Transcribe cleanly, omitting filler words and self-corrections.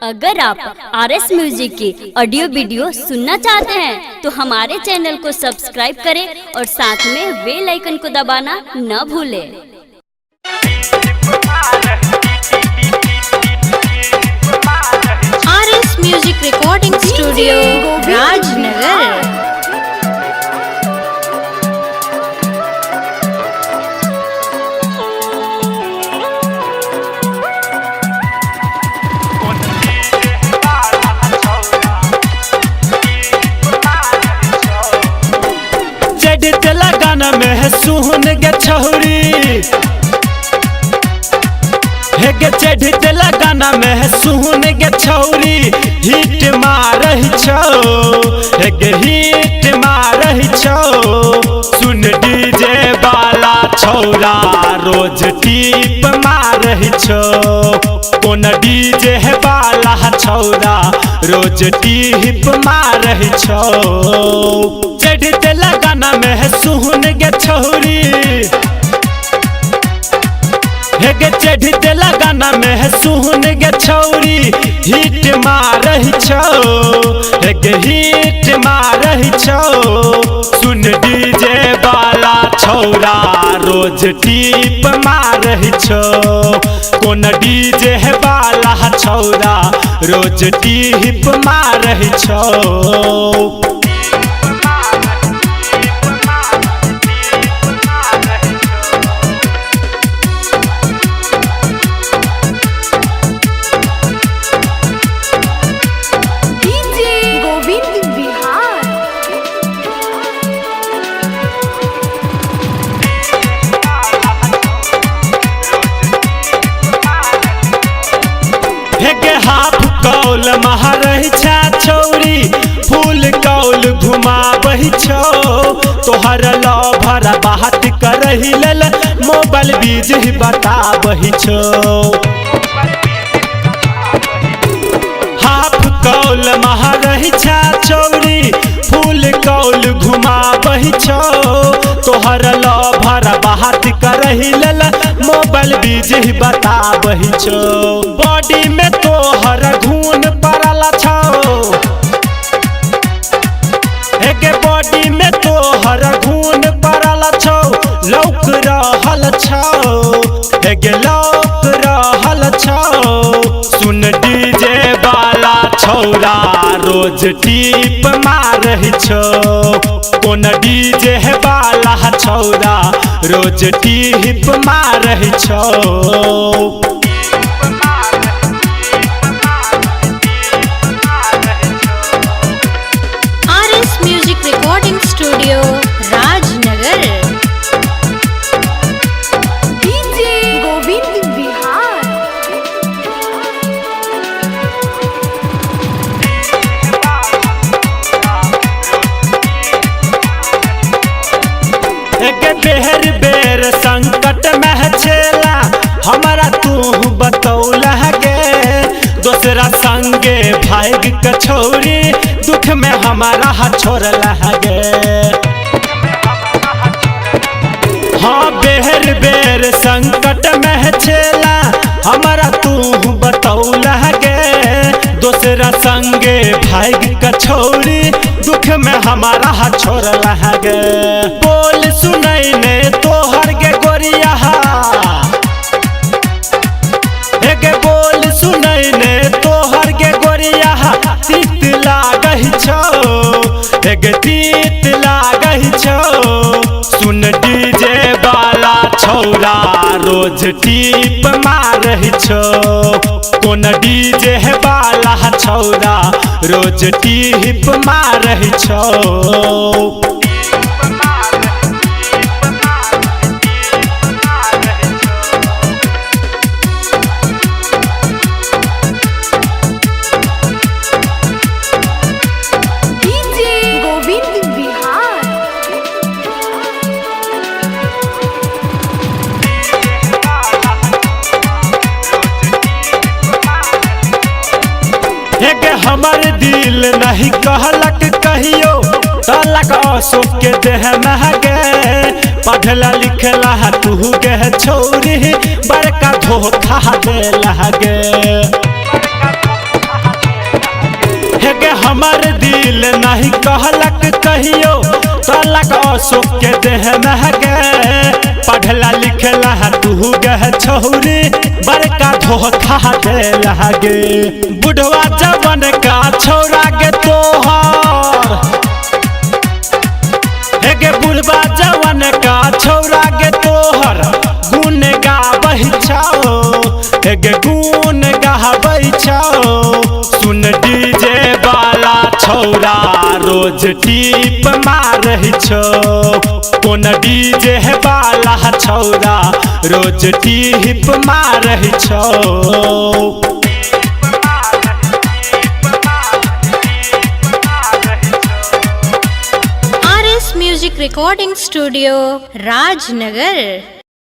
अगर आप RS music की ऑडियो वीडियो सुनना चाहते हैं तो हमारे चैनल को सब्सक्राइब करें और साथ में बेल आइकन को दबाना न भूलें। RS music recording studio Rajnagar. गाना में सुन गे छौरी हे गे चढ़ते गाना में सुन गे छौरी हिट मारही छौ हे गे हिट मारही छौ सुन डीजे वाला छौरा रोज टीप मारही छौ कौन डीजे वाला छौरा रोज टीप मारही छौ चढ़ते गाना में सुन गे छौरी हे गे चढ़ते गाना में सुन गे छौरी हिट मारही छौ हे गे हिट मारही छौ सुन डीजे वाला छौरा रोज टीप मारही छौ कौन डीजे वाला छौरा रोज टीप मारही छौ। हाफ कौल महारही छा छौरी फूल कौल घुमाबही छौ तोहर लभर बात करही लेल मोबाइल बीज ही बताबही छौ। हाफ कौल महारही छा छौरी फूल कौल घुमाबही छौ तोहर लभर बात करही लेल मोबाइल बीज ही बताबही छौ। बॉडी में तोहर घून पड़ल छौ हे गे बॉडी में तोहर घून पड़ल छौ लौक रहल छौ हे गे लौक रहल छौ सुन डीजे वाला छौरा रोज टीप मारही छौ कौन डीजे वाला छौरा रोज टीप मारही छौ। RS music recording studio Rajnagar. Govind Bihar. एक बेर बेर संकट में छेला हमारा तू बतौला गे दूसरा संगे भाग के छौरी दुख में हमारा छोड़ला गे। हाँ बेर बेर संकट में छेला हमारा तू बतौला गे दूसरा संगे भाग के छौरी दुख में हमारा छोड़ला गे। बोल सुनई ने तोहर गे गोरिया हे गे बोल सुनई ने तोहर गे गोरिया तीत लागही छौ हे गे तीत लागही छौ सुन डीजे वाला छौरा रोज टीप मारही छौ कौन डीजे वाला छौरा रोज टीप मारही छौ। हमर दिल नहीं कहलक कहियो तलक अशोक के देह महगे पढ़ला लिखला तू गे छौरी बड़का धोखा दे लगे। दिल नहीं कहलक कहियो तलक अशोक के देह महगे पढ़ला लिखला तू गह छौरी बड़का धोखा दे लगे बुढ़वा जवन का छौरा के तोहर हेगे बुढ़वा जवन का छौरा के तोहर गुण गाबै छौ हेगे गुण गाबै छौ सुन डीजे वाला छौरा रोज टीप मारै छौ कोन डीजे वाला छौरा रोज टीप मारै छौ RS Music Recording Studio, Rajnagar.